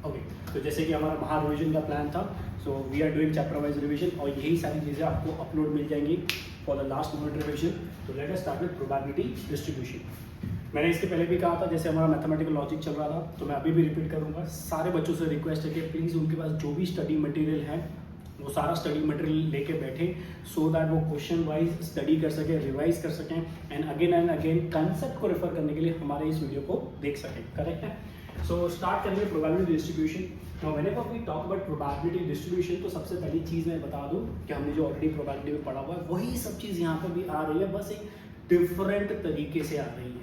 Okay, तो जैसे कि हमारा महा रिविजन का प्लान था, so we are doing chapter wise revision और यही सारी चीज़ें आपको अपलोड मिल जाएंगी for the last moment revision. तो let us start with probability distribution. मैंने इसके पहले भी कहा था, जैसे हमारा मैथमेटिकल लॉजिक चल रहा था, तो मैं अभी भी रिपीट करूंगा। सारे बच्चों से रिक्वेस्ट है कि प्लीज़ उनके पास जो भी स्टडी मटेरियल है वो सारा स्टडी मटेरियल लेके बैठे, सो दैट वो क्वेश्चन वाइज स्टडी कर सकें, रिवाइज कर सकें एंड अगेन कंसेप्ट को रेफर करने के लिए हमारे इस वीडियो को देख सकें। करेक्ट है? सो स्टार्ट करेंगे probability distribution. Now whenever we talk about probability distribution, तो सबसे पहली चीज़ मैं बता दूं कि हमने जो ऑलरेडी प्रोबेबिलिटी में पढ़ा हुआ है वही सब चीज़ यहाँ पर भी आ रही है, बस एक डिफरेंट तरीके से आ रही है।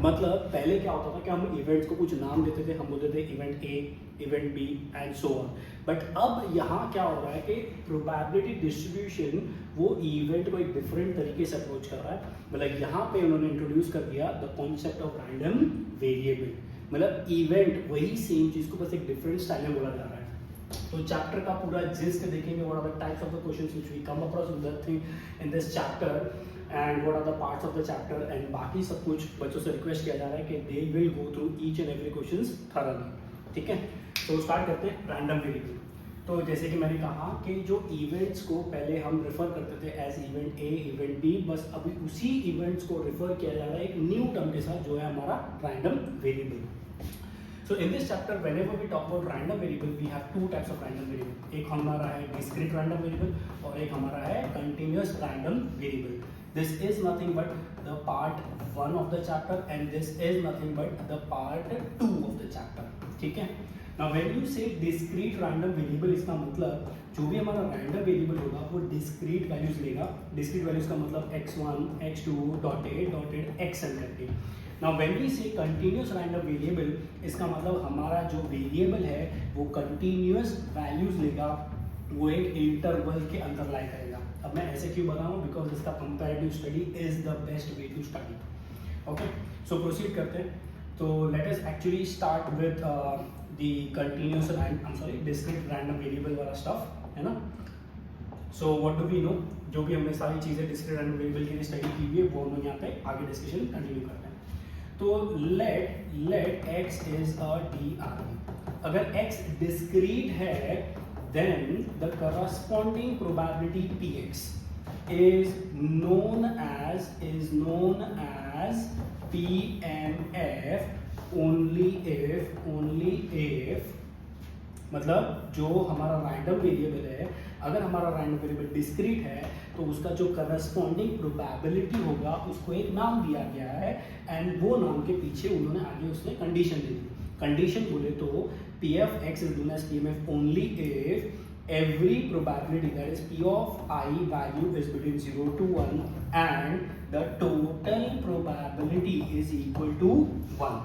मतलब पहले क्या होता था कि हम इवेंट्स को कुछ नाम देते थे, हम बोलते थे event A, event B and so on. But अब यहाँ क्या हो रहा है कि प्रोबेबिलिटी डिस्ट्रीब्यूशन वो इवेंट को एक डिफरेंट तरीके से अप्रोच कर रहा है। मतलब यहाँ पे उन्होंने इंट्रोड्यूस कर दिया the concept of random variable. मतलब इवेंट वही सेम चीज़ को बस एक डिफरेंट स्टाइल में बोला जा रहा है। तो चैप्टर का पूरा जिस्ट देखेंगे, what are the types of the questions which we come across with the thing in this chapter and what are the parts of the chapter and बाकी सब कुछ बच्चों से रिक्वेस्ट किया जा रहा है कि they will go through each and every questions thoroughly. ठीक है, तो स्टार्ट करते हैं रैंडम वेरिएबल। तो जैसे कि मैंने कहा कि जो इवेंट्स को पहले हम रेफर करते थे as event A, event B, बस अभी उसी इवेंट्स को रेफर किया जा रहा है एक न्यू टर्म के साथ, जो है हमारा random variable. So in this chapter, whenever we talk about random variable, we have two types of random variable. एक हमारा है discrete random variable और एक हमारा है continuous random variable. This is nothing but the part 1 of the chapter and this is nothing but the part 2 of the chapter. ठीक है? Now when you say discrete random variable, इसका मतलब जो भी हमारा random variable होगा वो discrete values लेगा। discrete values का मतलब x1, x2, dotted xn करके। Now when we say continuous random variable, इसका मतलब हमारा जो वेरिएबल है वो continuous values लेगा, वो एक इंटरवल के अंदर लाई करेगा। अब मैं ऐसे क्यों बता रहा हूँ? बिकॉज इसका comparative study is the best way to study. Okay, so proceed करते हैं। तो let us actually start with the continuous discrete random variable वाला स्टफ, है ना। So what do we know? जो भी हमने सारी चीज़ें डिस्क्रीट रैंडम वेरिएबल के लिए स्टडी की हुई है वो हम लोग यहाँ पे आगे डिस्कशन कंटिन्यू करते हैं। तो let x is a DRE। अगर x discrete है then the corresponding probability px is known as PMF only if मतलब जो हमारा रैंडम वेरिएबल है, अगर हमारा रैंडम वेरिएबल डिस्क्रीट है तो उसका जो करस्पॉन्डिंग प्रोबेबिलिटी होगा उसको एक नाम दिया गया है एंड वो नाम के पीछे उन्होंने आगे उसने कंडीशन दे दी। कंडीशन बोले तो P F X is known as PMF only if every probability that is P of I value is between 0 to 1 and the total probability is equal to 1।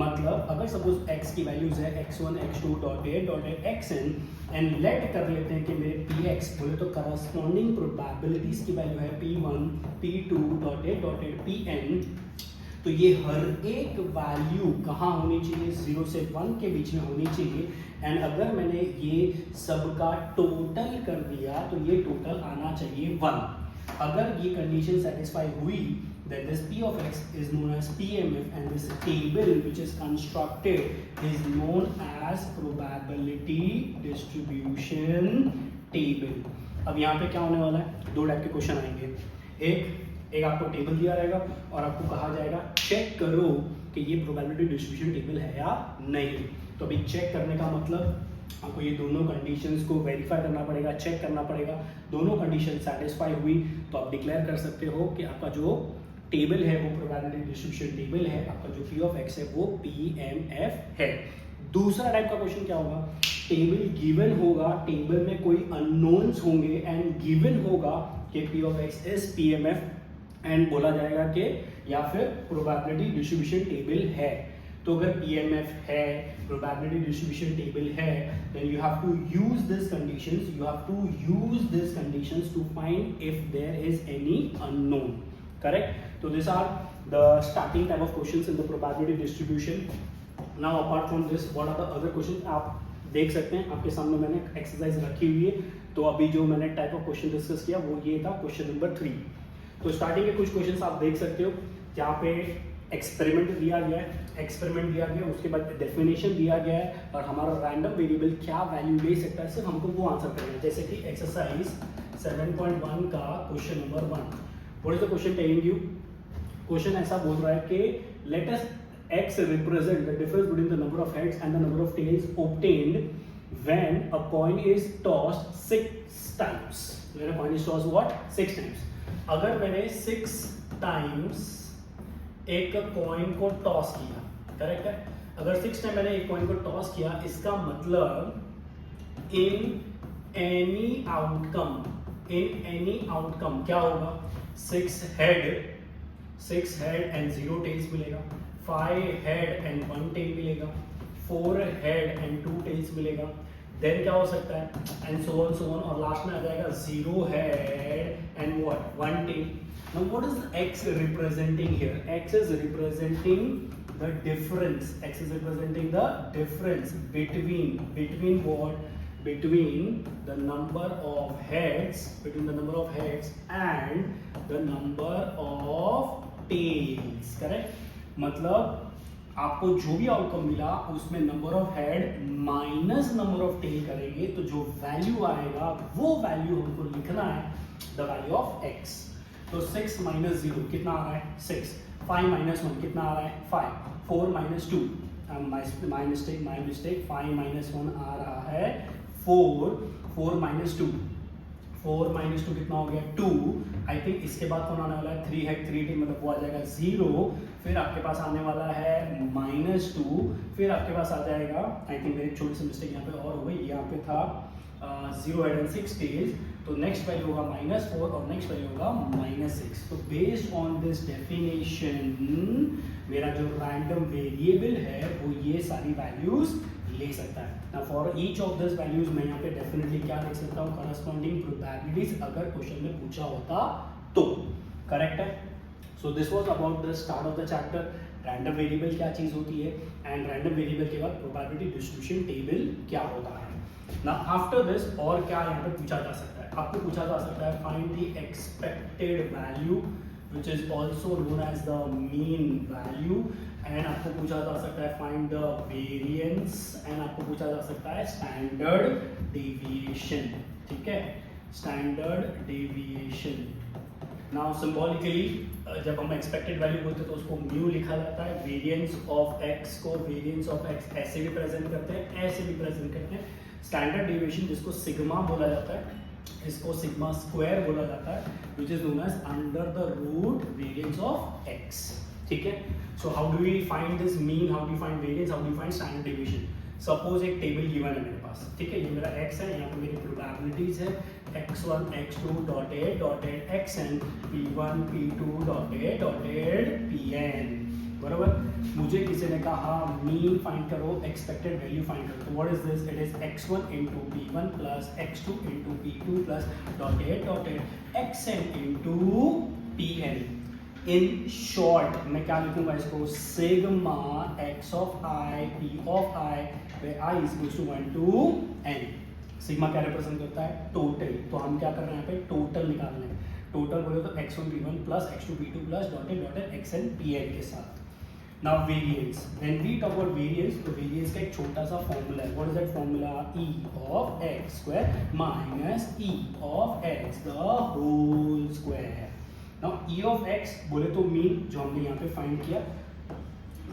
मतलब अगर सपोज x की values है x1, x2, dotted xn and let कर लेते हैं कि मेरे px बोले तो करस्पॉन्डिंग प्रोबेबिलिटीज की वैल्यू है p1, p2, डॉटेड pn, तो ये हर एक वैल्यू कहाँ होनी चाहिए? 0 से 1 के बीच में होनी चाहिए। एंड अगर मैंने ये सबका टोटल कर दिया तो ये टोटल आना चाहिए 1। अगर ये कंडीशन सेटिस्फाई हुई that this p of x is known as PMF and this table which is constructed is known as probability distribution table। अब यहाँ पे क्या होने वाला है? दो टाइप के क्वेश्चन आएंगे। एक आपको टेबल दिया रहेगा और आपको कहा जाएगा चेक करो कि ये प्रोबेबिलिटी डिस्ट्रीब्यूशन टेबल है या नहीं। तो अभी चेक करने का मतलब आपको ये दोनों कंडीशंस को वेरीफाई करना पड़ेगा, चेक करना पड़ेगा। दोनों कंडीशन सेटिस्फाई हुई तो आप डिक्लेयर कर सकते हो कि आपका जो टेबल है वो प्रोबेबिलिटी डिस्ट्रीब्यूशन टेबल है, आपका जो पी ऑफ एक्स है वो PMF है। दूसरा टाइप का क्वेश्चन क्या होगा? टेबल गिवन होगा, टेबल में कोई अननोन्स होंगे एंड गिवन होगा कि P of x is PMF and बोला जाएगा कि या फिर प्रोबेबिलिटी डिस्ट्रीब्यूशन टेबल है। तो अगर PMF है, प्रोबेबिलिटी डिस्ट्रीब्यूशन टेबल है, then you have to use these conditions, to find if there is any unknown, correct? So these are the starting type of questions in the probability distribution. Now apart from this, what are the other questions? आप देख सकते हैं आपके सामने मैंने exercise रखी हुई है। तो अभी जो मैंने टाइप ऑफ क्वेश्चन डिस्कस किया वो ये था क्वेश्चन नंबर 3। तो स्टार्टिंग के कुछ क्वेश्चंस आप देख सकते हो जहाँ पे एक्सपेरिमेंट दिया गया है, उसके बाद डेफिनेशन दिया गया है और हमारा रैंडम वेरिएबल क्या वैल्यू ले सकता है, सिर्फ हमको वो आंसर करना है। जैसे कि एक्सरसाइज 7.1 का question number 1, what is the question telling you? Question ऐसा बोल रहा है कि let us x represent the difference between the number of heads and the number of tails obtained when a coin is tossed 6 times. When a coin is tossed what? 6 times. अगर मैंने 6 times एक coin को toss किया, correct है? अगर 6 time मैंने एक coin को टॉस किया, इसका मतलब इन एनी आउटकम क्या होगा? 6 हेड एंड 0 टेल्स मिलेगा, 5 हेड एंड 1 टेल मिलेगा, 4 हेड एंड 2 टेल्स मिलेगा, देन क्या हो सकता है, एंड सो ऑन और लास्ट में आ जाएगा 0 head and what 1 tail. Now what is x representing here? X is representing the difference. X is representing the difference between what? Between the number of heads and the number of tails. Correct? मतलब आपको जो भी outcome मिला उसमें number of head minus number of tail करेंगे तो जो value आएगा वो वैल्यू हमको लिखना है, द वैल्यू ऑफ x. तो 6 माइनस 0 कितना आ रहा है? 6. 5 माइनस 1 कितना आ रहा है? 5. 4 माइनस 2 माई मिस्टेक 5 माइनस 1 आ रहा है 4. 4 माइनस 2 कितना हो गया? 2. आई थिंक इसके बाद कौन आने वाला है? 3 है, 3 टी मतलब वो आ जाएगा 0. फिर आपके पास आने वाला है -2. फिर आपके पास आ जाएगा, आई थिंक मेरी छोटी सी मिस्टेक यहाँ पे और हो गई, यहाँ पे था 0 हेड एंड 6 टेल्स, तो नेक्स्ट वैल्यू होगा -4 और नेक्स्ट वैल्यू होगा -6. तो बेस्ड ऑन दिस डेफिनेशन मेरा जो रैंडम वेरिएबल है वो ये सारी वैल्यूज ले सकता है. Now for each of this values मैं यहाँ पे डेफिनेटली क्या लिख सकता हूँ? करस्पॉन्डिंग प्रोबेबिलिटीज अगर क्वेश्चन में पूछा होता तो. करेक्ट है? So this was about the start of the chapter. Random variable क्या चीज होती है एंड रैंडम वेरिएबल के बाद प्रोबेबिलिटी डिस्ट्रीब्यूशन टेबल क्या होता है. नाउ आफ्टर दिस और क्या यहाँ पे पूछा जा सकता है? आपको पूछा जा सकता है find the expected value which is also known as the mean value, and आपको पूछा जा सकता है find the variance, and आपको पूछा जा सकता है standard deviation. ठीक है, standard deviation. Now symbolically जब हम expected value बोलते हैं तो उसको mu लिखा जाता है. variance of x को variance of x ऐसे भी प्रेजेंट करते हैं, ऐसे भी प्रेजेंट करते हैं. standard deviation जिसको सिग्मा बोला जाता है, इसको सिग्मा स्क्वायर बोला जाता है, which is known as under the root variance of x. ठीक है, so how do we find this mean, how do we find variance, how do we find standard deviation? Suppose एक table given है मेरे पास, ठीक है, ये मेरा x है, यहाँ पे मेरी प्रोबेबिलिटीज है x1 x2 dotted xn p1 p2 dotted pn. बराबर. मुझे किसी ने कहा मीन फाइंड करो, एक्सपेक्टेड वैल्यू फाइंड करो, तो what is this? It is x1 into p1 plus x2 into p2 plus dotted xn into pn. In short मैं क्या लिखूंगा इसको? Sigma x of i p of i where i is equals to 1 to n. Sigma क्या represent करता है? Total. तो हम क्या कर रहे हैं यहाँ पे? टोटल निकाल रहे हैं. टोटल बोले तो x1 p1 plus x2 p2 plus dotted xn pn के साथ. Now variance. When we talk about variance, तो variance का एक छोटा सा फॉर्मूला है. What is that formula? E of x square minus E of x the whole square. Now E of x बोले तो मीन जो हमने यहाँ पे फाइंड किया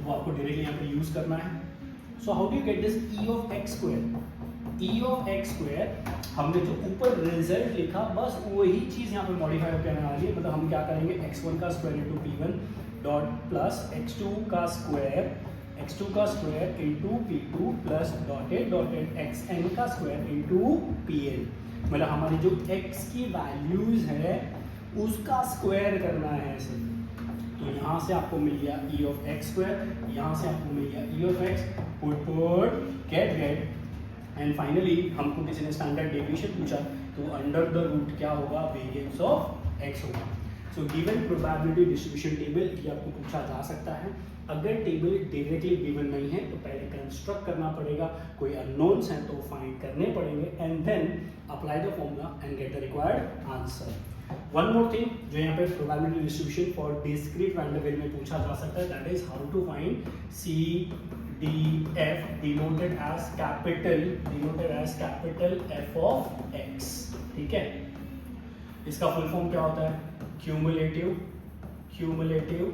वो आपको डायरेक्टली यहाँ पे यूज करना है. So how do you get this E of x square? E of x square हमने जो ऊपर रिजल्ट लिखा बस वही चीज यहाँ पे मॉडिफाई होकर आने वाली है. मतलब हम क्या करेंगे? x1 का square into p1 dot plus x2 का square into p2 plus dotted xn का स्क्वायर इंटू pn. मतलब हमारी जो x की वैल्यूज है उसका स्क्वायर करना है ऐसे. तो यहाँ से आपको मिल गया E of x स्क्वायर, यहाँ से आपको मिल गया E of x, put get and finally हमको किसी ने स्टैंडर्ड डेविएशन पूछा तो अंडर द रूट क्या होगा? वेरिएंस ऑफ x होगा. So given probability distribution table ये आपको पूछा जा सकता है. अगर टेबल डायरेक्टली गिवन नहीं है तो पहले कंस्ट्रक्ट करना पड़ेगा, कोई अननोन्स हैं तो फाइंड करने पड़ेंगे and then apply the formula and get the required answer. One more thing जो यहाँ पे probability distribution for discrete random variable में पूछा जा सकता है, that is how to find CDF denoted as capital F of X। ठीक है, इसका फुल फॉर्म क्या होता है? Cumulative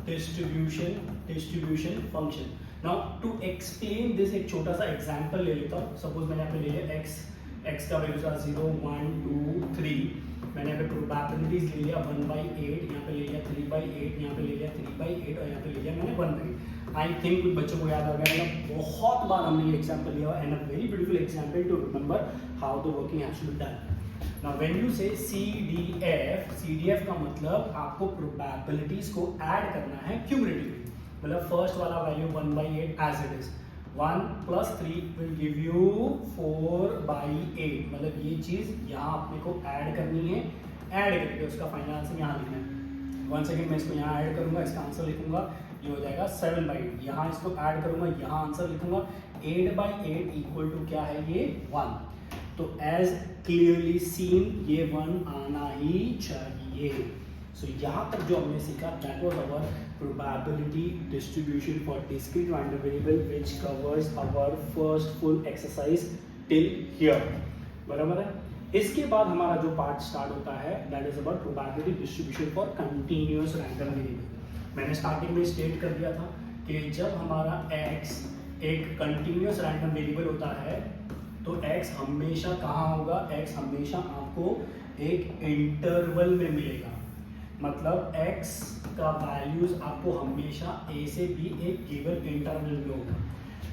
distribution function. Now to explain this एक छोटा सा एग्जांपल ले लेता हूँ। सपोज मैंने यहाँ पे ले लिया x का वैल्यू था 0 1 2 3, मैंने यहाँ पे प्रोबेबिलिटीज ले लिया 1/8, यहाँ पे ले लिया 3/8, यहाँ पे ले लिया 3/8 और यहाँ पे ले लिया मैंने 1/8। आई थिंक कुछ बच्चों को याद आ गया, मतलब बहुत बार हमने ये एग्जांपल लिया and a very beautiful example to remember how the working has to be done. Now when you say CDF का मतलब आपको प्रोबेबिलिटीज को ऐड करना है क्यूमुलेटिवली, मतलब फर्स्ट वाला value 1/8 as it is, 1 + 3 will give you 4/8, मतलब ये चीज यहाँ अपने को ऐड करनी है, ऐड करके उसका फाइनल आंसर यहाँ लिखना है। वन सेकेंड मैं इसको यहाँ ऐड करूंगा, इसका आंसर लिखूंगा, ये हो जाएगा 7/8, यहाँ इसको ऐड करूंगा, यहाँ आंसर लिखूंगा, 8/8 इक्वल टू क्या है ये 1। तो एज क्लियरली सीन ये 1 आना ही चाहिए। सो यहाँ तक जो हमने सीखा that was our probability distribution for discrete random variable which covers our first full exercise till here. बराबर है। इसके बाद हमारा जो पार्ट स्टार्ट होता है that is about probability distribution for continuous random variable. मैंने स्टार्टिंग में स्टेट कर दिया था कि जब हमारा x एक कंटीन्यूअस रैंडम वेरिएबल होता है तो x हमेशा कहाँ होगा? x हमेशा आपको एक इंटरवल में मिलेगा, मतलब x का वैल्यूज आपको हमेशा a से b एक गिवन इंटरवल में होगा।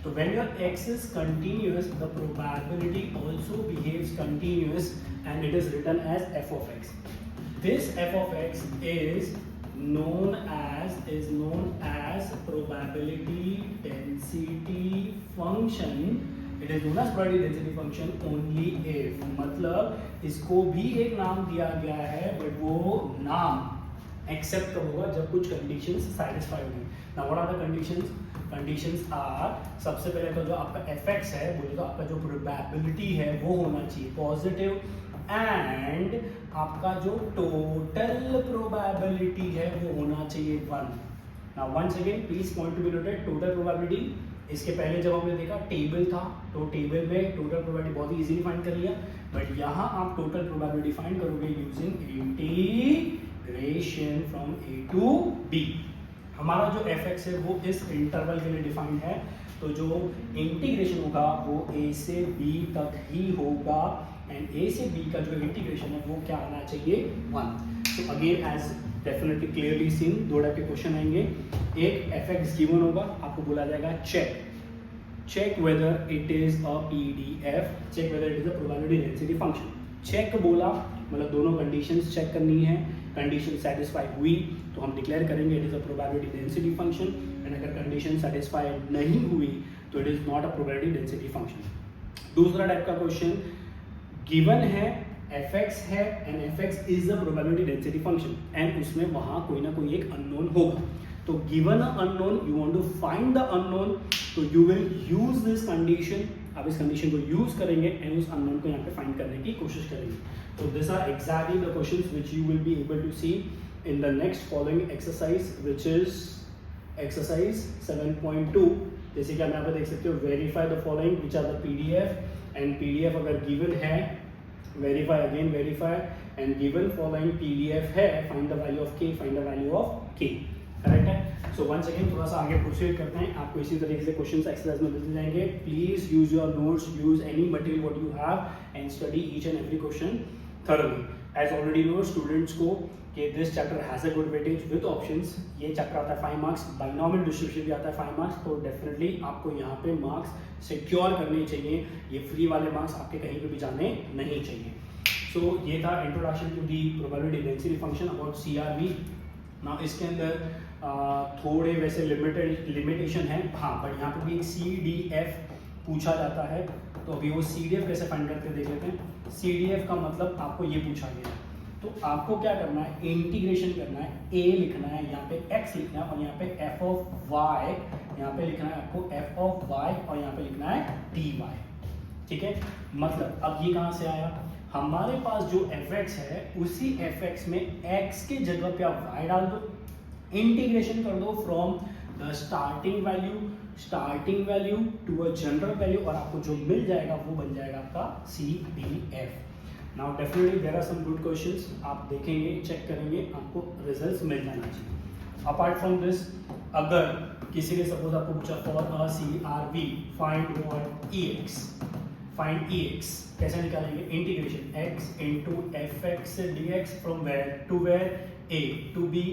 तो when your x is continuous, the probability also behaves continuous and it is written as f of x. This f of x is known as probability density function. It is known as probability density function only if, मतलब इसको भी एक नाम दिया गया है but वो नाम एक्सेप्ट कब होगा? जब कुछ कंडीशंस सैटिस्फाई होंगी। Now what are the conditions? Conditions are, सबसे पहले तो जो आपका fx है वो जो आपका जो प्रोबेबिलिटी है वो होना चाहिए पॉजिटिव, एंड आपका जो टोटल प्रोबेबिलिटी है वो होना चाहिए 1। Now once again please point to be noted, total probability इसके पहले जब हमने देखा टेबल था तो टेबल में टोटल प्रोबेबिलिटी बहुत ही इजीली फाइंड कर लिया, बट यहाँ आप टोटल प्रोबेबिलिटी फाइंड करोगे using integration from a to b। हमारा जो fx है वो इस इंटरवल के लिए डिफाइंड है, तो जो इंटीग्रेशन होगा वो a से b तक ही होगा एंड a से b का जो इंटीग्रेशन है वो क्या आना चाहिए? 1। तो again as definitely clearly seen, दो टाइप के क्वेश्चन आएंगे। एक fx गिवन होगा, आपको बोला जाएगा check whether it is a PDF, check whether it is a probability density function. Check बोला मतलब दोनों कंडीशंस चेक करनी है, कंडीशन सेटिस्फाई हुई तो हम डिक्लेयर करेंगे it is a probability density function, and अगर कंडीशन सेटिस्फाई नहीं हुई तो it is not a probability density function. दूसरा टाइप का क्वेश्चन, गिवन है fx है and fx is a probability density function and उसमें वहां कोई ना कोई एक अननोन होगा, तो given a unknown you want to find the unknown, तो you will use this condition, आप इस कंडीशन को यूज करेंगे एंड उस अननोन को यहाँ पे फाइंड करने की कोशिश करेंगे। तो this are exactly the questions which you will be able to see in the next following exercise which is exercise 7.2। जैसे कि आप यहाँ पे देख सकते हो, verify the following which are the PDF, and PDF अगर गिवन है verify again verify and given following PDF है find the value of k, find the value of k, correct है। सो वंस अगेन थोड़ा सा आगे proceed करते हैं, आपको इसी तरीके से क्वेश्चंस एक्सरसाइज में मिलते जाएंगे। Please use your notes, use any material what you have and study each and every question thoroughly। As already know students को कि this chapter has a good weightage with options, ये chapter आता है 5 marks, binomial distribution भी आता है 5 marks, तो definitely आपको यहाँ पे मार्क्स सिक्योर करने चाहिए, ये फ्री वाले मार्क्स आपके कहीं पे भी जाने नहीं चाहिए। सो ये था introduction to the probability density function about CRV। ना इसके अंदर थोड़े वैसे लिमिटेशन है, हाँ, बट यहाँ पे भी CDF पूछा जाता है, तो अभी वो CDF कैसे फाइंड करते हैं देख लेते हैं। CDF का मतलब आपको ये पूछा गया है, तो आपको क्या करना है, इंटीग्रेशन करना है, a लिखना है, यहाँ पे x लिखना है और यहाँ पे f ऑफ y, यहाँ पे लिखना है आपको f ऑफ y और यहाँ पे लिखना है dy। ठीक है, मतलब अब ये कहाँ से आया, हमारे पास जो fx है उसी fx में x के जगह पे आप y डाल दो, इंटीग्रेशन कर दो from the starting value to a general value, और आपको जो मिल जाएगा वो बन जाएगा आपका CDF। Now definitely there are some good questions, आप देखेंगे, चेक करेंगे, आपको रिजल्ट्स मिल जाना चाहिए। अपार्ट फ्रॉम दिस, अगर किसी ने सपोज आपको पूछा for a CRV find what EX, find EX कैसे निकालेंगे, integration x into fx dx from where to where, a to b।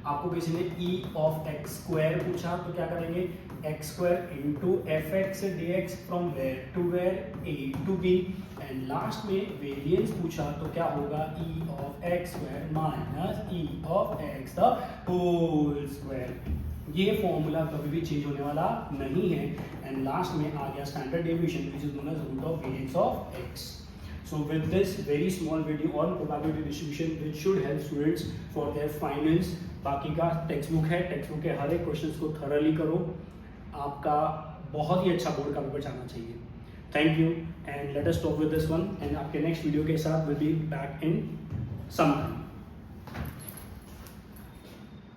आपको किसी ने e ऑफ x स्क्वायर पूछा तो क्या करेंगे, x square into fx dx from where to where, a to b। And last में वेरिएंस पूछा तो क्या होगा, e of x square minus e of x the whole square. ये फॉर्मूला कभी भी चेंज होने वाला नहीं है। एंड लास्ट में आ गया standard deviation which is known as root of variance of x। So with this very small video on probability distribution which should help students for their finals, बाकी का टेक्स्ट बुक है, text book के हर एक questions को thoroughly करो, आपका बहुत ही अच्छा बोर्ड का पेपर जाना चाहिए। Thank you and let us stop with this one, and आपके नेक्स्ट वीडियो के साथ will be back in some time.